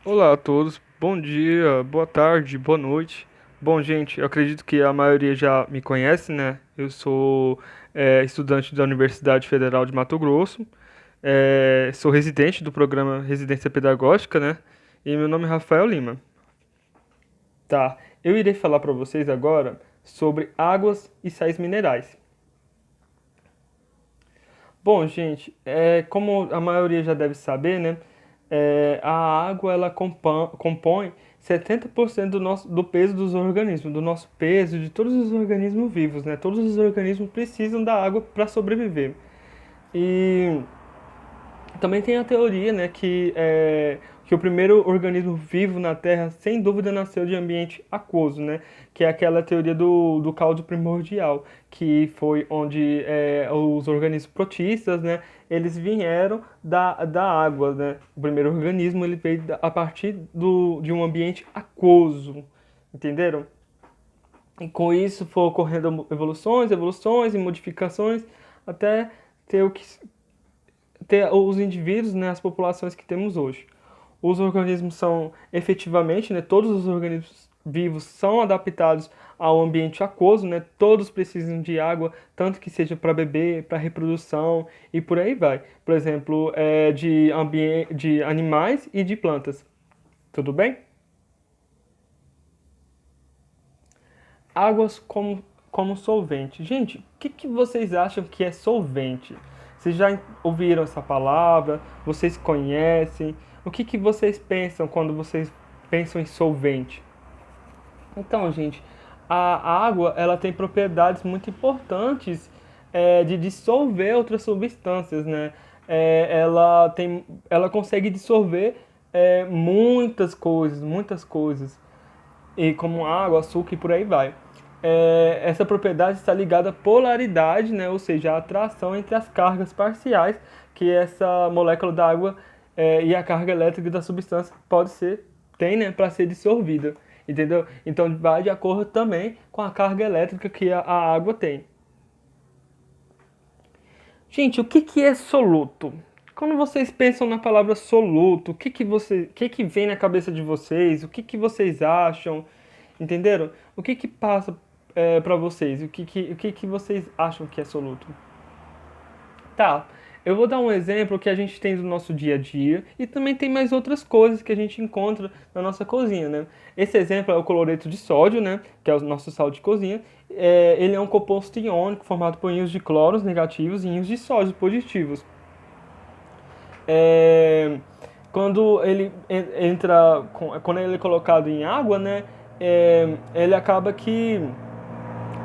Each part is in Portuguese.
Olá a todos, bom dia, boa tarde, boa noite. Bom, gente, eu acredito que a maioria já me conhece, né? Eu sou estudante da Universidade Federal de Mato Grosso, sou residente do programa Residência Pedagógica, né? E meu nome é Rafael Lima. Tá, eu irei falar para vocês agora sobre águas e sais minerais. Bom, gente, como a maioria já deve saber, né? A água ela compõe 70% do peso dos organismos, do nosso peso, de todos os organismos vivos, né? Todos os organismos precisam da água para sobreviver. E também tem a teoria, né, que o primeiro organismo vivo na Terra, sem dúvida, nasceu de ambiente aquoso, né, que é aquela teoria do caldo primordial, que foi onde os organismos protistas, né, eles vieram da água, né. O primeiro organismo ele veio a partir de um ambiente aquoso, entenderam? E com isso foi ocorrendo evoluções e modificações até ter os indivíduos, né, as populações que temos hoje. Os organismos são efetivamente, né, todos os organismos vivos são adaptados ao ambiente aquoso, né, todos precisam de água, tanto que seja para beber, para reprodução e por aí vai. Por exemplo, de animais e de plantas. Tudo bem? Águas como solvente. Gente, o que vocês acham que é solvente? Vocês já ouviram essa palavra? Vocês conhecem? O que vocês pensam quando vocês pensam em solvente? Então, gente, a água ela tem propriedades muito importantes de dissolver outras substâncias, né? Ela consegue dissolver muitas coisas, muitas coisas e como água, açúcar e por aí vai. Essa propriedade está ligada à polaridade, né, ou seja, à atração entre as cargas parciais que essa molécula da água e a carga elétrica da substância tem, né, para ser dissolvida, entendeu? Então vai de acordo também com a carga elétrica que a água tem. Gente, o que é soluto? Quando vocês pensam na palavra soluto, o que vem na cabeça de vocês? O que vocês acham? Entenderam? O que passa para vocês? O que vocês acham que é soluto? Tá, eu vou dar um exemplo que a gente tem do nosso dia a dia e também tem mais outras coisas que a gente encontra na nossa cozinha, né? Esse exemplo é o cloreto de sódio, né? Que é o nosso sal de cozinha. Ele é um composto iônico formado por íons de cloros negativos e íons de sódio positivos. É, quando ele é colocado em água, né? Ele acaba que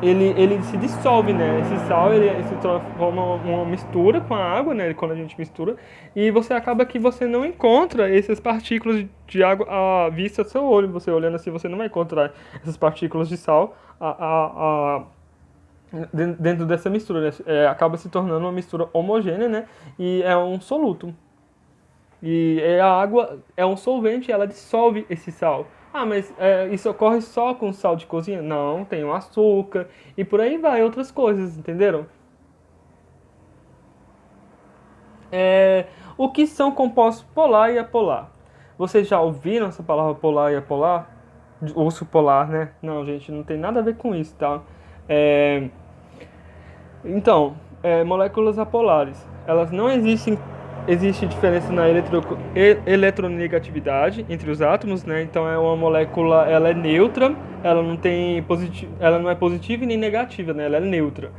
ele se dissolve, né? Esse sal ele se transforma uma mistura com a água, né? Quando a gente mistura, e você acaba que você não encontra essas partículas de água à vista do seu olho. Você olhando assim, você não vai encontrar essas partículas de sal dentro dessa mistura, né? Acaba se tornando uma mistura homogênea, né? E é um soluto. A água é um solvente, ela dissolve esse sal. Ah, mas isso ocorre só com sal de cozinha? Não, tem o açúcar e por aí vai, outras coisas, entenderam? O que são compostos polar e apolar? Vocês já ouviram essa palavra polar e apolar? Urso polar, né? Não, gente, não tem nada a ver com isso, tá? É, Então, moléculas apolares, elas não existem, existe diferença na eletronegatividade entre os átomos, né? Então é uma molécula, ela é neutra, ela não é positiva e nem negativa, né? Ela é neutra.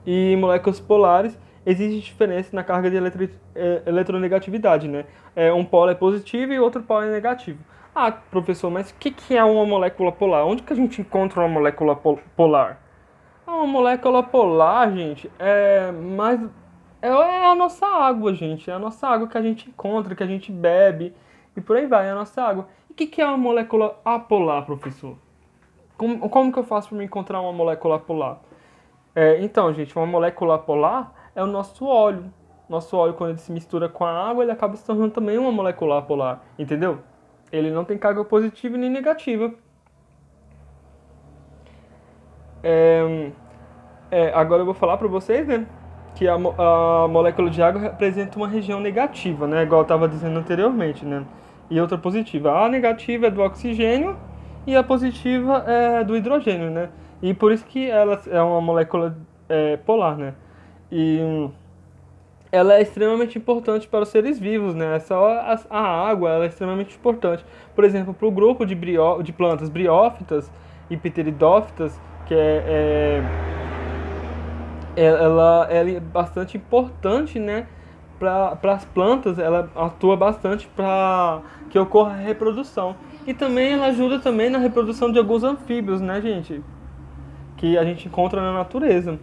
E moléculas polares, existe diferença na carga de eletronegatividade, né? Um polo é positivo e outro polo é negativo. Ah, professor, mas o que é uma molécula polar? Onde que a gente encontra uma molécula polar? Uma molécula polar, gente, é a nossa água, gente. É a nossa água que a gente encontra, que a gente bebe e por aí vai, é a nossa água. E o que é uma molécula apolar, professor? Como que eu faço para me encontrar uma molécula polar? Então, gente, uma molécula polar é o nosso óleo. Nosso óleo, quando ele se mistura com a água, ele acaba se tornando também uma molécula polar, entendeu? Ele não tem carga positiva nem negativa. É, Agora eu vou falar para vocês, né, que a molécula de água representa uma região negativa, né, igual eu estava dizendo anteriormente, né. e outra positiva. A negativa é do oxigênio e a positiva é do hidrogênio, né? E por isso que ela é uma molécula polar, né? E ela é extremamente importante para os seres vivos, né? Só a água ela é extremamente importante. Por exemplo, para o grupo de plantas briófitas e pteridófitas, que ela é bastante importante, né? Para as plantas, ela atua bastante para que ocorra a reprodução. E também ela ajuda também na reprodução de alguns anfíbios, né, gente? Que a gente encontra na natureza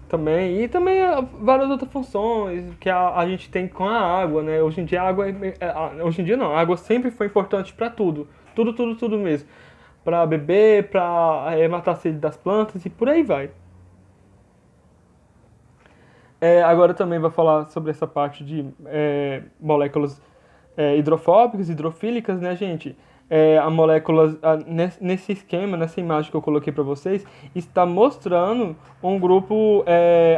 também. E também várias outras funções que a gente tem com a água, né? Hoje em dia a água hoje em dia não, a água sempre foi importante para tudo. Tudo, tudo, tudo mesmo. Para beber, para matar a sede das plantas e por aí vai. Agora também vou falar sobre essa parte de moléculas hidrofóbicas, hidrofílicas, né, gente? A molécula, nesse esquema, nessa imagem que eu coloquei para vocês, está mostrando um grupo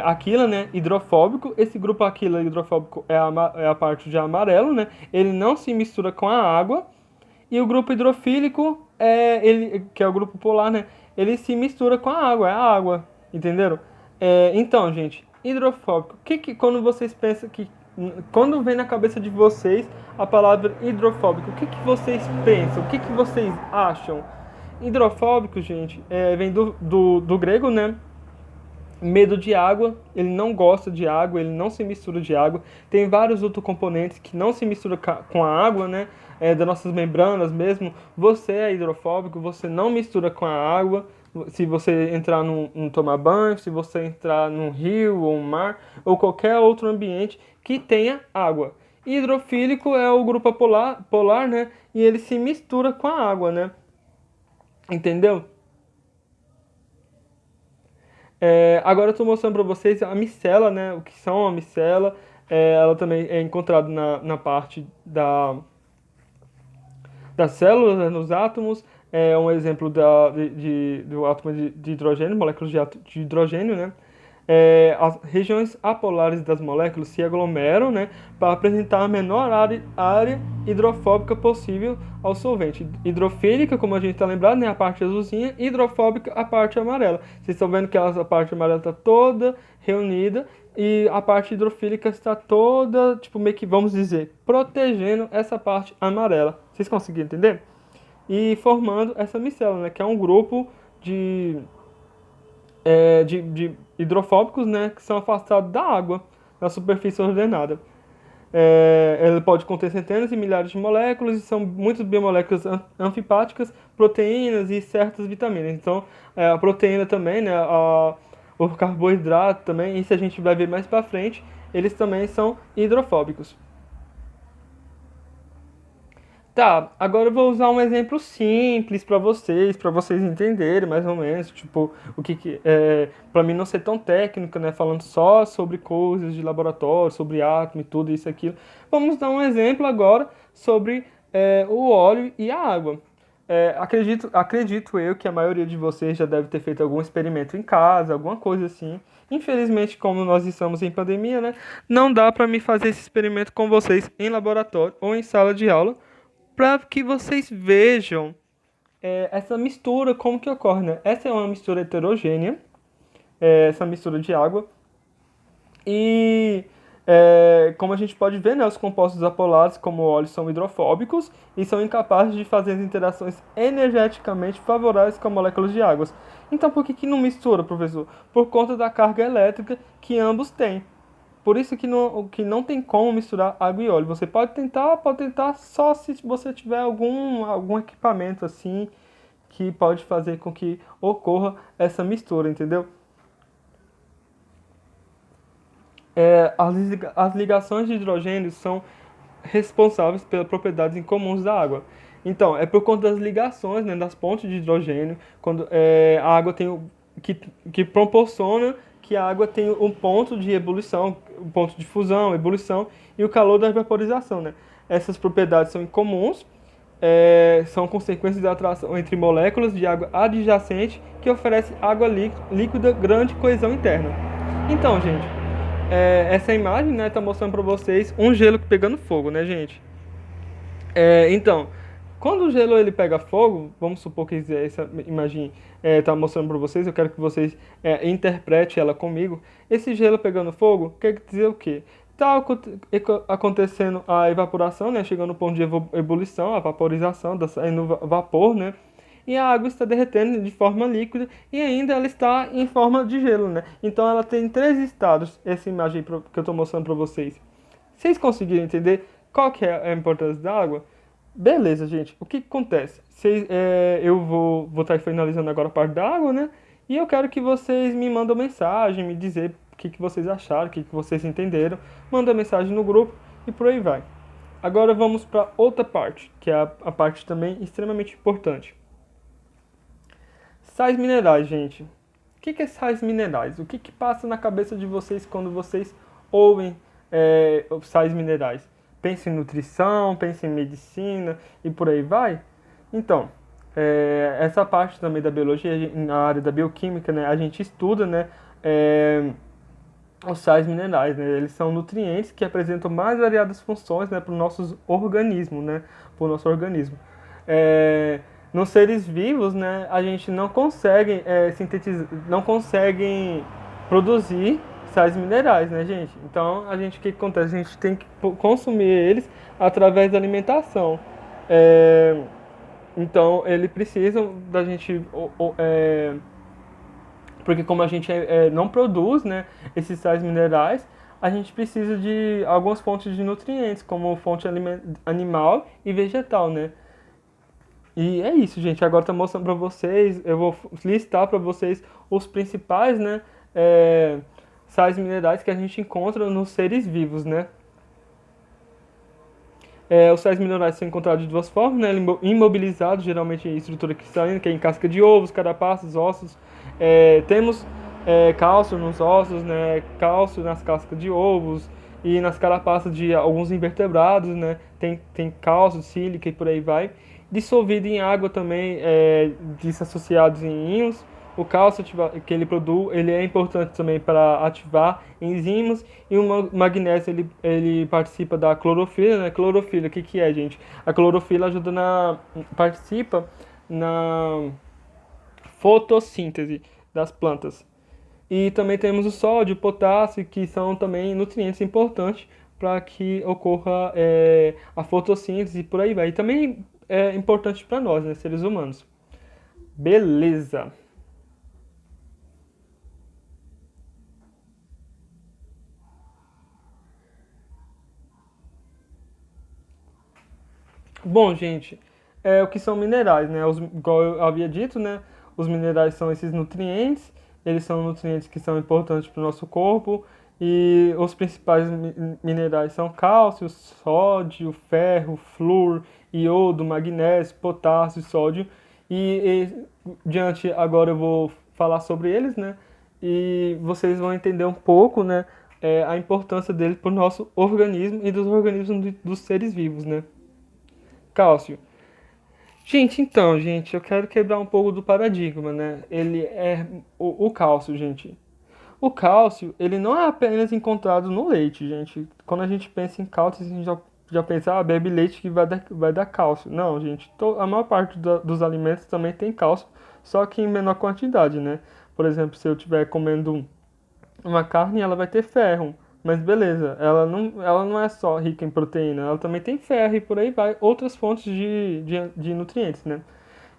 aquila, né, hidrofóbico. Esse grupo aquila hidrofóbico é a parte de amarelo, né? Ele não se mistura com a água. E o grupo hidrofílico, que é o grupo polar, né? Ele se mistura com a água, entenderam? Então, gente, hidrofóbico. Quando vocês pensam que. Quando vem na cabeça de vocês a palavra hidrofóbico, o que vocês pensam? O que vocês acham? Hidrofóbico, gente, vem do grego, né? Medo de água, ele não gosta de água, ele não se mistura de água. Tem vários outros componentes que não se misturam com a água, né? Das nossas membranas mesmo. Você é hidrofóbico, você não mistura com a água. Se você entrar num tomar banho, se você entrar num rio ou um mar, ou qualquer outro ambiente que tenha água. Hidrofílico é o grupo polar, né? E ele se mistura com a água, né? Entendeu? Agora eu estou mostrando para vocês a micela, né? O que são a micela. Ela também é encontrada na parte das células, né, nos átomos. É um exemplo do átomo de hidrogênio, moléculas de hidrogênio, né? As regiões apolares das moléculas se aglomeram, né, para apresentar a menor área hidrofóbica possível ao solvente. Hidrofílica, como a gente está lembrado, né, a parte azulzinha, hidrofóbica, a parte amarela. Vocês estão vendo que a parte amarela está toda reunida e a parte hidrofílica está toda, tipo, meio que, vamos dizer, protegendo essa parte amarela. Vocês conseguiram entender? E formando essa micela, né, que é um grupo de hidrofóbicos, né, que são afastados da água na superfície ordenada. Ela pode conter centenas e milhares de moléculas e são muitas biomoléculas anfipáticas, proteínas e certas vitaminas. Então, a proteína também, né, o carboidrato também, e se a gente vai ver mais para frente, eles também são hidrofóbicos. Tá, agora eu vou usar um exemplo simples para vocês entenderem mais ou menos, tipo, o que para mim não ser tão técnico, né, falando só sobre coisas de laboratório, sobre átomo e tudo isso e aquilo. Vamos dar um exemplo agora sobre o óleo e a água. Acredito eu que a maioria de vocês já deve ter feito algum experimento em casa, alguma coisa assim. Infelizmente, como nós estamos em pandemia, né, não dá para me fazer esse experimento com vocês em laboratório ou em sala de aula, para que vocês vejam essa mistura, como que ocorre, né? Essa é uma mistura heterogênea, essa mistura de água. E como a gente pode ver, né, os compostos apolares, como o óleo, são hidrofóbicos e são incapazes de fazer as interações energeticamente favoráveis com moléculas de águas. Então, por que não mistura, professor? Por conta da carga elétrica que ambos têm. Por isso que não tem como misturar água e óleo. Você pode tentar só se você tiver algum equipamento assim que pode fazer com que ocorra essa mistura, entendeu? As ligações de hidrogênio são responsáveis pelas propriedades incomuns da água. Então, é por conta das ligações, né, das pontes de hidrogênio, quando a água que proporciona que a água tem um ponto de ebulição, um ponto de fusão, ebulição e o calor da vaporização, né? Essas propriedades são incomuns, são consequências da atração entre moléculas de água adjacente que oferece água líquida grande coesão interna. Então, gente, essa imagem, né, tá mostrando para vocês um gelo pegando fogo, né, gente? Então, quando o gelo ele pega fogo, vamos supor que essa imagem está mostrando para vocês, eu quero que vocês interpretem ela comigo. Esse gelo pegando fogo, quer dizer o quê? Está acontecendo a evaporação, né, chegando no ponto de ebulição, a vaporização, saindo vapor, né? E a água está derretendo de forma líquida e ainda ela está em forma de gelo, né? Então ela tem três estados, essa imagem que eu estou mostrando para vocês. Vocês conseguiram entender qual que é a importância da água? Beleza, gente. O que que acontece? Eu vou estar finalizando agora a parte da água, né? E eu quero que vocês me mandem mensagem, me dizer o que que vocês acharam, o que que vocês entenderam. Manda mensagem no grupo e por aí vai. Agora vamos para outra parte, que é a parte também extremamente importante. Sais minerais, gente. O que que é sais minerais? O que que passa na cabeça de vocês quando vocês ouvem sais minerais? Pensa em nutrição, pensa em medicina e por aí vai? Então, essa parte também da biologia, na área da bioquímica, né, a gente estuda, né, é, os sais minerais, né? Eles são nutrientes que apresentam mais variadas funções, né, para o nosso organismo, né? Para o nosso organismo. É, nos seres vivos, né, a gente não consegue sintetizar, não conseguem produzir sais minerais, né, gente? Então, o que acontece? A gente tem que consumir eles através da alimentação. É, então, eles precisam da gente porque como a gente não produz, né, esses sais minerais, a gente precisa de algumas fontes de nutrientes, como fonte animal e vegetal, né? E é isso, gente. Agora tá mostrando para vocês, eu vou listar para vocês os principais, né, sais minerais que a gente encontra nos seres vivos, né? Os sais minerais são encontrados de duas formas, né? Imobilizados, geralmente em estrutura cristalina, que é em casca de ovos, carapaças, ossos. Temos cálcio nos ossos, né? Cálcio nas cascas de ovos e nas carapaças de alguns invertebrados, né? Tem cálcio, sílica e por aí vai. Dissolvido em água também, desassociados em íons. O cálcio que ele produz, ele é importante também para ativar enzimas e o magnésio ele participa da clorofila, né? Clorofila, o que que é, gente? A clorofila participa na fotossíntese das plantas. E também temos o sódio, o potássio, que são também nutrientes importantes para que ocorra a fotossíntese e por aí vai. E também é importante para nós, né, seres humanos. Beleza. Bom, gente, o que são minerais, né? Igual eu havia dito, né? Os minerais são esses nutrientes, eles são nutrientes que são importantes para o nosso corpo, e os principais minerais são cálcio, sódio, ferro, flúor, iodo, magnésio, potássio, sódio, diante agora eu vou falar sobre eles, né? E vocês vão entender um pouco, né? A importância deles para o nosso organismo e dos organismos dos seres vivos, né? Cálcio. Gente, eu quero quebrar um pouco do paradigma, né? Ele é o cálcio, gente. O cálcio, ele não é apenas encontrado no leite, gente. Quando a gente pensa em cálcio, a gente já pensa, bebe leite que vai dar cálcio. Não, gente, a maior parte dos alimentos também tem cálcio, só que em menor quantidade, né? Por exemplo, se eu estiver comendo uma carne, ela vai ter ferro. Mas beleza, ela não é só rica em proteína, ela também tem ferro e por aí vai, outras fontes de nutrientes, né?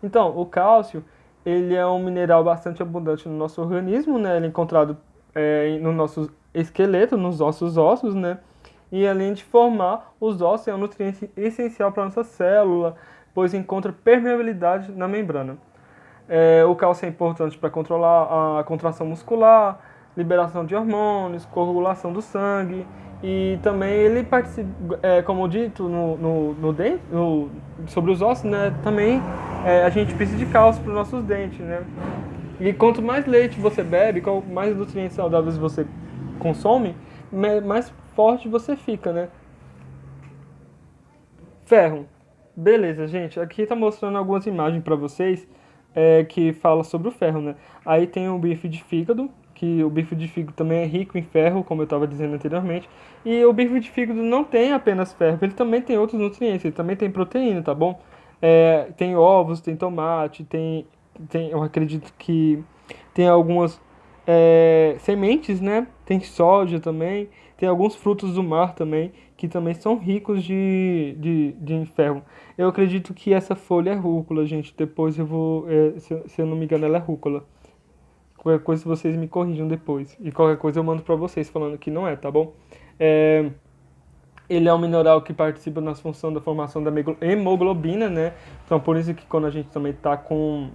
Então, o cálcio, ele é um mineral bastante abundante no nosso organismo, né? Ele é encontrado no nosso esqueleto, nos nossos ossos, né? E além de formar os ossos, é um nutriente essencial para a nossa célula, pois encontra permeabilidade na membrana. O cálcio é importante para controlar a contração muscular, liberação de hormônios, coagulação do sangue e também ele participa, como dito sobre os ossos, né? Também a gente precisa de cálcio para os nossos dentes, né? E quanto mais leite você bebe, mais nutrientes saudáveis você consome, mais forte você fica, né? Ferro. Beleza, gente. Aqui tá mostrando algumas imagens para vocês que fala sobre o ferro, né? Aí tem o bife de fígado, que o bife de fígado também é rico em ferro, como eu estava dizendo anteriormente. E o bife de fígado não tem apenas ferro, ele também tem outros nutrientes, ele também tem proteína, tá bom? Tem ovos, tem tomate, eu acredito que tem algumas sementes, né? Tem soja também, tem alguns frutos do mar também, que também são ricos de ferro. Eu acredito que essa folha é rúcula, gente. Depois eu vou, se eu não me engano, ela é rúcula. Qualquer coisa vocês me corrijam depois. E qualquer coisa eu mando pra vocês falando que não é, tá bom? É, ele é um mineral que participa na função da formação da hemoglobina, né? Então por isso que quando a gente também tá com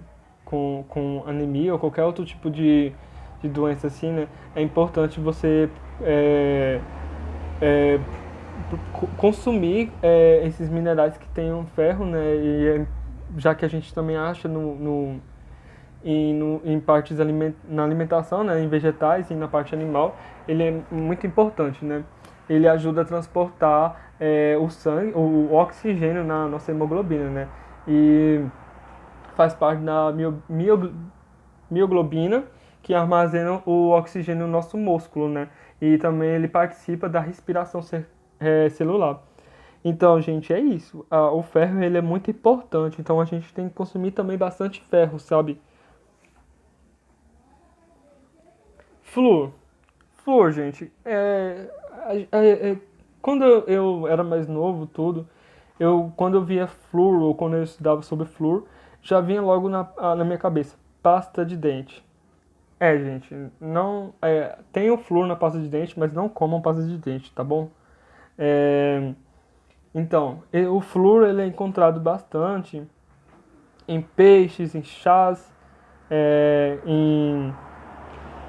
anemia ou qualquer outro tipo de doença assim, né? É importante você é, é, consumir esses minerais que tenham ferro, né? Já que a gente também acha em partes na alimentação, né, em vegetais e na parte animal, ele é muito importante, né? Ele ajuda a transportar o sangue, o oxigênio na nossa hemoglobina, né? E faz parte da mioglobina, que armazena o oxigênio no nosso músculo, né? E também ele participa da respiração celular. Então, gente, é isso. O ferro ele é muito importante, então a gente tem que consumir também bastante ferro, sabe? Flúor. Flúor, gente, quando eu era mais novo, tudo, quando eu via flúor ou quando eu estudava sobre flúor, já vinha logo na minha cabeça, pasta de dente. Gente, não, tem o flúor na pasta de dente, mas não comam pasta de dente, tá bom? É, então, o flúor ele é encontrado bastante em peixes, em chás,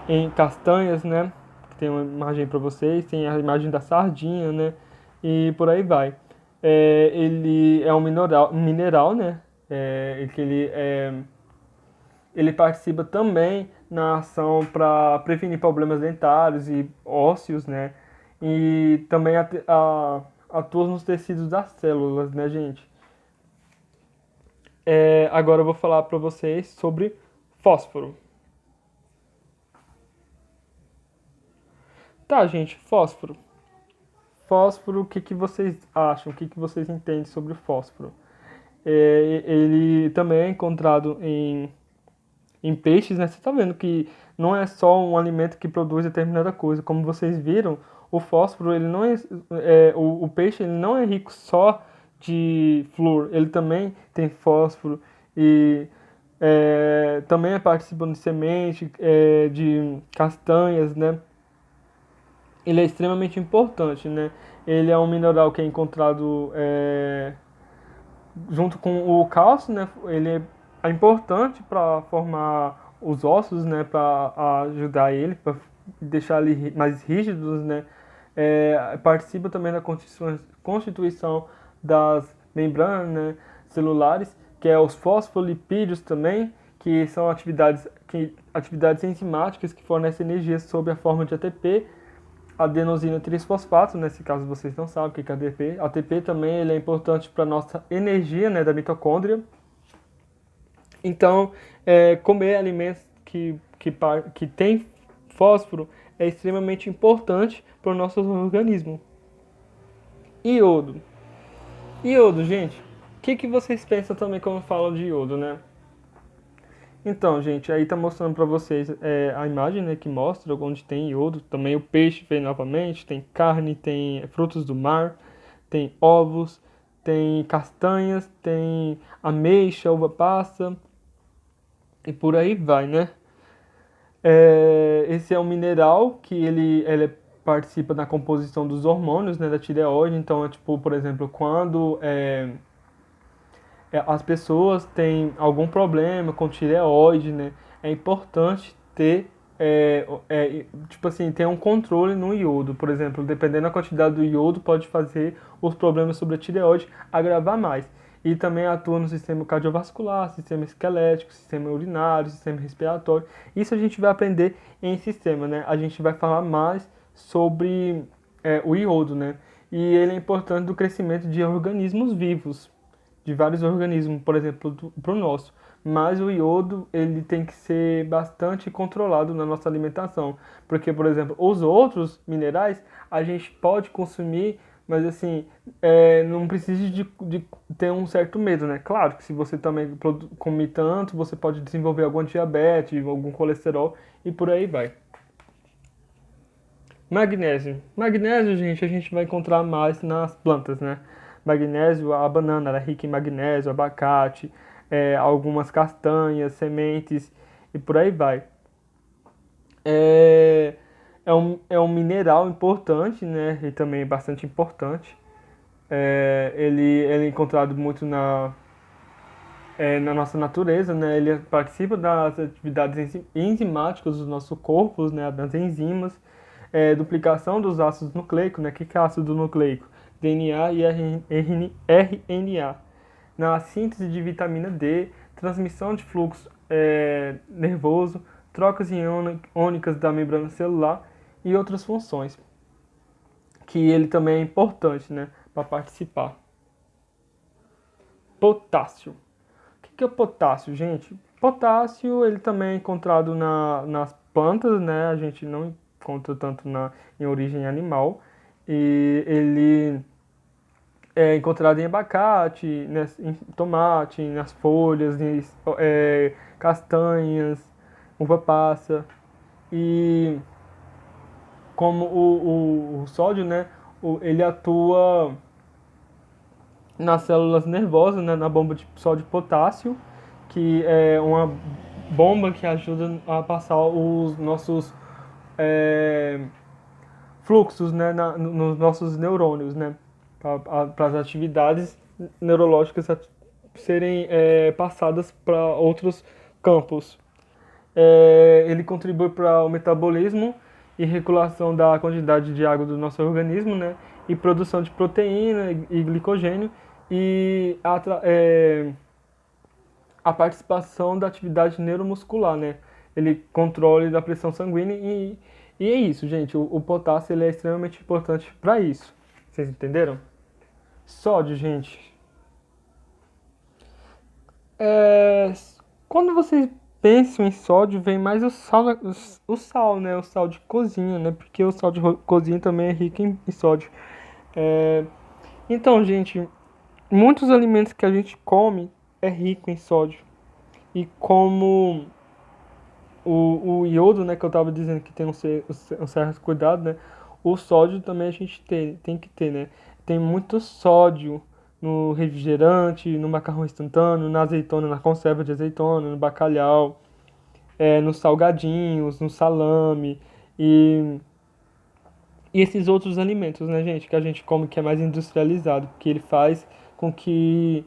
em castanhas, né? Que tem uma imagem para vocês, tem a imagem da sardinha, né? E por aí vai. Ele é um mineral, né? Ele participa também na ação para prevenir problemas dentários e ósseos, né? E também atua nos tecidos das células, né, gente? Agora eu vou falar para vocês sobre fósforo. Tá, gente, fósforo. Fósforo, o que que vocês acham? O que que vocês entendem sobre o fósforo? Ele também é encontrado em peixes, né? Você está vendo que não é só um alimento que produz determinada coisa. Como vocês viram, o fósforo, ele não o peixe ele não é rico só de flúor, ele também tem fósforo e também é participando de semente, de castanhas, né? Ele é extremamente importante, né? Ele é um mineral que é encontrado junto com o cálcio, né? Ele é importante para formar os ossos, né? Para ajudar ele, para deixar ele mais rígidos, né? Participa também da constituição das membranas, né, celulares, que é os fosfolipídios também, que são atividades enzimáticas que fornecem energia sob a forma de ATP, adenosina trisfosfato, nesse caso vocês não sabem o que é ATP. ATP também ele é importante para a nossa energia, né, da mitocôndria. Então, comer alimentos que tem fósforo é extremamente importante para o nosso organismo. Iodo. Iodo, gente. O que vocês pensam também quando falam de iodo, né? Então, gente, aí tá mostrando para vocês a imagem, né, que mostra onde tem iodo. Também o peixe vem novamente, tem carne, tem frutos do mar, tem ovos, tem castanhas, tem ameixa, uva passa e por aí vai, né? Esse é um mineral que ele participa na composição dos hormônios, né, da tireoide. Então, tipo, por exemplo, quando as pessoas têm algum problema com tireoide, né? É importante ter, tipo assim, ter um controle no iodo. Por exemplo, dependendo da quantidade do iodo, pode fazer os problemas sobre a tireoide agravar mais. E também atua no sistema cardiovascular, sistema esquelético, sistema urinário, sistema respiratório. Isso a gente vai aprender em sistema, né? A gente vai falar mais sobre o iodo, né? E ele é importante do crescimento de organismos vivos. de vários organismos, por exemplo, para o nosso. Mas o iodo, ele tem que ser bastante controlado na nossa alimentação. Porque, por exemplo, os outros minerais a gente pode consumir, mas assim, não precisa de ter um certo medo, né? Claro que se você também comer tanto, você pode desenvolver algum diabetes, algum colesterol e por aí vai. Magnésio. Magnésio, gente, a gente vai encontrar mais nas plantas, né? Magnésio, a banana ela é rica em magnésio, abacate, algumas castanhas, sementes e por aí vai. É, é um mineral importante, né? E também bastante importante. Ele é encontrado muito na nossa natureza, né? Ele participa das atividades enzimáticas dos nossos corpos, né? Das enzimas, duplicação dos ácidos nucleicos, né? O que é ácido nucleico? DNA e RNA. Na síntese de vitamina D, transmissão de fluxo nervoso, trocas iônicas da membrana celular e outras funções, que ele também é importante, né? Para participar. Potássio. O que é o potássio, gente? Potássio, ele também é encontrado nas plantas, né? A gente não encontra tanto em origem animal. E ele é encontrado em abacate, né, em tomate, nas folhas, castanhas, uva passa. E como o sódio, né? Ele atua nas células nervosas, né, na bomba de sódio e potássio, que é uma bomba que ajuda a passar os nossos é, fluxos, né, nos nossos neurônios, né, para as atividades neurológicas serem passadas para outros campos. Ele contribui para o metabolismo e regulação da quantidade de água do nosso organismo, né, e produção de proteína e glicogênio e a participação da atividade neuromuscular, né? Ele controle da pressão sanguínea e é isso, gente. O potássio ele é extremamente importante para isso. Vocês entenderam? Sódio, gente. É, quando vocês pensam em sódio, vem mais o sal, né? O sal de cozinha, né? Porque o sal de cozinha também é rico em sódio. É, então, gente, muitos alimentos que a gente come é rico em sódio. E como o iodo, né, que eu estava dizendo que tem um certo cuidado, né? O sódio também a gente tem que ter, né? Tem muito sódio no refrigerante, no macarrão instantâneo, na azeitona, na conserva de azeitona, no bacalhau, nos salgadinhos, no salame e esses outros alimentos, né, gente, que a gente come que é mais industrializado, que ele faz com que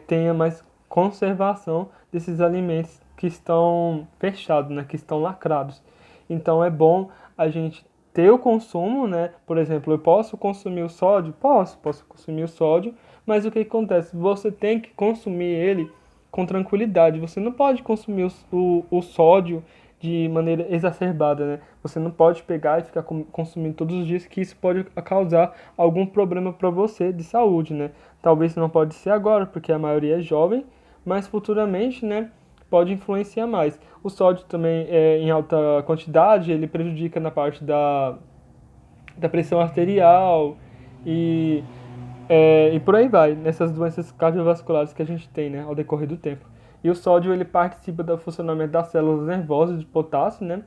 tenha mais conservação desses alimentos que estão fechados, né, que estão lacrados. Então é bom a gente ter o consumo, né? Por exemplo, eu posso consumir o sódio? Posso consumir o sódio, mas o que acontece? Você tem que consumir ele com tranquilidade. Você não pode consumir o sódio de maneira exacerbada, né? Você não pode pegar e ficar consumindo todos os dias, que isso pode causar algum problema para você de saúde, né? Talvez não pode ser agora, porque a maioria é jovem, mas futuramente, né, pode influenciar mais. O sódio também, em alta quantidade, ele prejudica na parte da pressão arterial e, e por aí vai, nessas doenças cardiovasculares que a gente tem, né, ao decorrer do tempo. E o sódio, ele participa do funcionamento das células nervosas de potássio, né,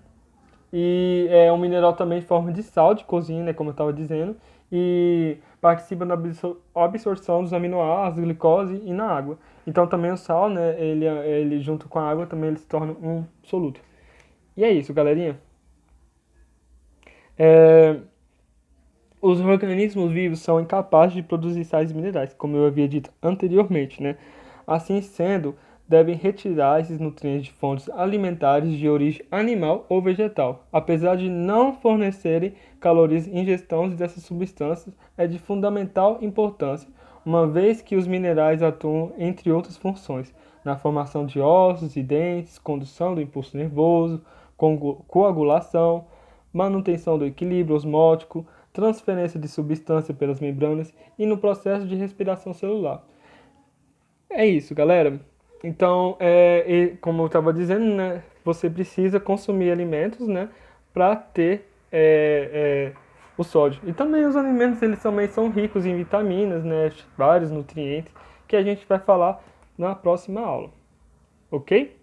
e é um mineral também em forma de sal de cozinha, né, como eu estava dizendo, e participa da absorção dos aminoácidos, glicose e na água. Então também o sal, né, ele junto com a água também ele se torna um soluto. E é isso, galerinha. É, os organismos vivos são incapazes de produzir sais minerais, como eu havia dito anteriormente, né? Assim sendo, devem retirar esses nutrientes de fontes alimentares de origem animal ou vegetal. Apesar de não fornecerem calorias, ingestão dessas substâncias é de fundamental importância, uma vez que os minerais atuam entre outras funções, na formação de ossos e dentes, condução do impulso nervoso, coagulação, manutenção do equilíbrio osmótico, transferência de substância pelas membranas e no processo de respiração celular. É isso, galera. Então, como eu estava dizendo, né, você precisa consumir alimentos, né, para ter o sódio. E também os alimentos, eles também são ricos em vitaminas, né, vários nutrientes, que a gente vai falar na próxima aula, ok?